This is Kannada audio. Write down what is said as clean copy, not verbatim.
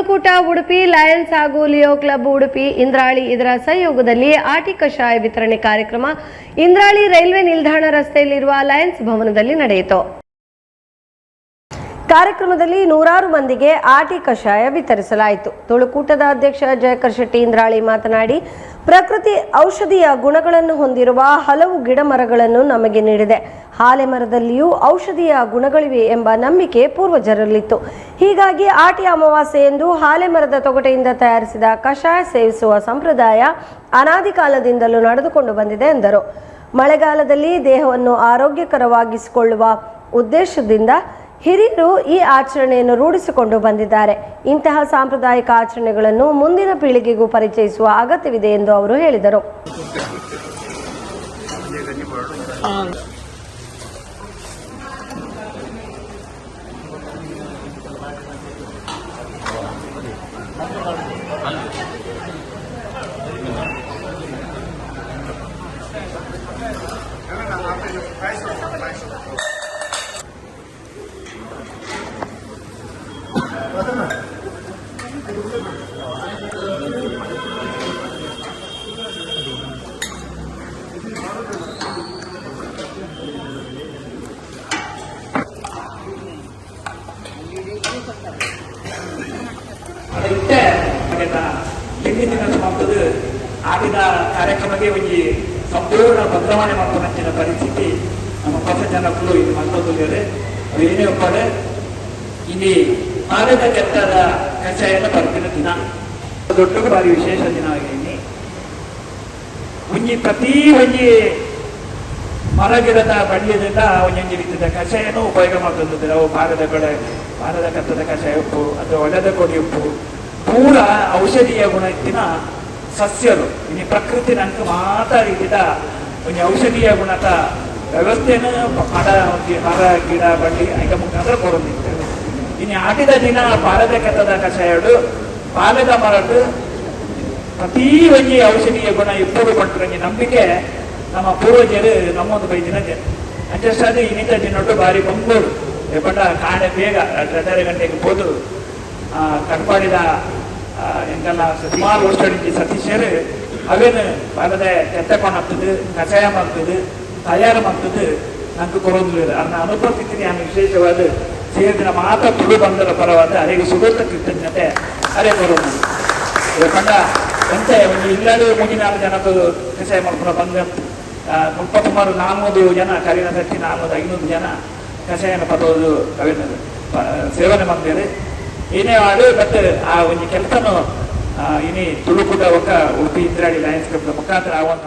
ತುಳುಕೂಟ ಉಡುಪಿ ಲಯನ್ಸ್ ಹಾಗೂ ಲಿಯೋ ಕ್ಲಬ್ ಉಡುಪಿ ಇಂದ್ರಾಳಿ ಇದರ ಸಹಯೋಗದಲ್ಲಿ ಆಟಿ ಕಷಾಯ ವಿತರಣೆ ಕಾರ್ಯಕ್ರಮ ಇಂದ್ರಾಳಿ ರೈಲ್ವೆ ನಿಲ್ದಾಣ ರಸ್ತೆಯಲ್ಲಿರುವ ಲಯನ್ಸ್ ಭವನದಲ್ಲಿ ನಡೆಯಿತು. ಕಾರ್ಯಕ್ರಮದಲ್ಲಿ ನೂರಾರು ಮಂದಿಗೆ ಆಟಿ ಕಷಾಯ ವಿತರಿಸಲಾಯಿತು. ತುಳುಕೂಟದ ಅಧ್ಯಕ್ಷ ಜಯಕರ್ ಶೆಟ್ಟಿ ಇಂದ್ರಾಳಿ ಮಾತನಾಡಿ, ಪ್ರಕೃತಿ ಔಷಧೀಯ ಗುಣಗಳನ್ನು ಹೊಂದಿರುವ ಹಲವು ಗಿಡ ಮರಗಳನ್ನು ನಮಗೆ ನೀಡಿದೆ. ಹಾಲೆ ಮರದಲ್ಲಿಯೂ ಔಷಧೀಯ ಗುಣಗಳಿವೆ ಎಂಬ ನಂಬಿಕೆ ಪೂರ್ವಜರಲ್ಲಿತ್ತು. ಹೀಗಾಗಿ ಆಟಿ ಅಮಾವಾಸ್ಯೆ ಎಂದು ಹಾಲೆ ಮರದ ತೊಗಟೆಯಿಂದ ತಯಾರಿಸಿದ ಕಷಾಯ ಸೇವಿಸುವ ಸಂಪ್ರದಾಯ ಅನಾದಿ ಕಾಲದಿಂದಲೂ ನಡೆದುಕೊಂಡು ಬಂದಿದೆ ಎಂದರು. ಮಳೆಗಾಲದಲ್ಲಿ ದೇಹವನ್ನು ಆರೋಗ್ಯಕರವಾಗಿಸಿಕೊಳ್ಳುವ ಉದ್ದೇಶದಿಂದ ಹಿರಿಯರು ಈ ಆಚರಣೆಯನ್ನು ರೂಢಿಸಿಕೊಂಡು ಬಂದಿದ್ದಾರೆ. ಇಂತಹ ಸಾಂಪ್ರದಾಯಿಕ ಆಚರಣೆಗಳನ್ನು ಮುಂದಿನ ಪೀಳಿಗೆಗೂ ಪರಿಚಯಿಸುವ ಅಗತ್ಯವಿದೆ ಎಂದು ಅವರು ಹೇಳಿದರು. ಆಡಿದ ಕಾರ್ಯಕ್ರಮಕ್ಕೆ ಒಂದು ಸಂಪೂರ್ಣ ಬದಲಾವಣೆ ಮಾಡ್ಕೊಂಡ ಪರಿಸ್ಥಿತಿ ನಮ್ಮ ಹೊಸ ಜನಗಳು ಇದು ಮತ್ತೊಂದು ಏನೇ ಒಬ್ಬರೆ ಇಲ್ಲಿ ಆಡದ ಕೆತ್ತದ ಕಷಾಯನ ಬರ್ತಿನ ದಿನ ದೊಡ್ಡ ಬಾರಿ ವಿಶೇಷ ದಿನವಾಗಿ ಒಂಜಿ ಪ್ರತಿ ಒಂಜಿ ಮರ ಗಿಡದ ಬಳ್ಳಿಯಿಂದ ಒಂಜೊಂಜಿ ರೀತಿಯ ಕಷಾಯನೂ ಉಪಯೋಗ ಮಾಡ್ತಂದ್ರೆ ಅವು ಪಾರದ ಕತ್ತದ ಕಷಾಯ ಉಪ್ಪು ಅಥವಾ ಒಳ್ಳೆದ ಕೊಡಿ ಉಪ್ಪು ಪೂರ ಔಷಧೀಯ ಗುಣತ್ತಿನ ಸಸ್ಯರು ಇನ್ನು ಪ್ರಕೃತಿ ನಂಗೆ ಮಾತ ರೀತಿಯ ಒಂದು ಔಷಧೀಯ ಗುಣದ ವ್ಯವಸ್ಥೆಯನ್ನು ಮರ ಗಿಡ ಬಳ್ಳಿ ಐಕ ಮುಖಾಂತರ ಕೊಡೋದಿರ್ತೇವೆ. ಇನ್ನು ಆಟಿದ ದಿನ ಪಾಲದ ಕೆತ್ತದ ಕಷಾಯಡು ಪಾಲದ ಮರಡು ಪ್ರತಿ ಒಂಜಿ ಔಷಧೀಯ ಗುಣ ಇಬ್ಬರು ಕೊಟ್ಟರೆ ನಂಬಿಕೆ ನಮ್ಮ ಪೂರ್ವಜರು ನಮ್ಮೊಂದು ಬೈದಿನ ಅಡ್ಜಸ್ಟ್ ಆದ್ರೆ ಇನ್ನಿತ ದಿನೊಟ್ಟು ಬಾರಿ ಬಂಗೂರು ಎಪ್ಪಟ ಕಾಣೆ ಬೇಗ 2:30 ಗಂಟೆಗೆ ಹೋದು ಕಟ್ಪಾಡಿದ ಎಂಗೆಲ್ಲ ಸುಮಾರು ವರ್ಷ ಸತೀಶರು ಅವೇನು ಪಾಲದ ಕೆತ್ತಕೊಂಡು ಹಾಕ್ತದೆ ಕಷಾಯ ಮಾಡ್ತದೆ ತಯಾರು ಮಾಡ್ತದೆ ನಂಗೆ ಕೊಡೋದಿಲ್ಲ ಅದನ್ನ ಅನುಭವಿಸ್ತೀನಿ. ನಾನು ವಿಶೇಷವಾದ ಸೇರಿದಿನ ಮಾತ್ರ ತುಳು ಬಂದರ ಪರವಾದ ಅರೆಗೆ ಸುಗತ ಕೃತಜ್ಞತೆ ಅರೆ ಕೊಡೋದು ಕಂಡ ಎಂತ ಒಂದು ಇಲ್ಲಾಡು 3-4 ಜನದ್ದು ಕಷಾಯ ಮಾಡ್ಕೊಂಡು ಬಂದ ಸುಮಾರು 400 ಜನ ಕರಿನ ಸಚ್ಚಿ 400-500 ಜನ ಕಷಾಯನ ಪದೋದು ಅವೇನು ಸೇವನೆ ಮಾಡ್ತಾರೆ. ಏನೇ ಆಡು ಬಟ್ ಆ ಒಂದು ಕೆಲಸನು ಇನಿ ತುಳುಕೂಟ ಒಕ್ಕ ಉಡುಪಿ ಇಂದ್ರಾಳಿ ಲಯನ್ಸ್ ಕ್ಲಬ್ ಮುಖಾಂತರ ಆಗುವಂತ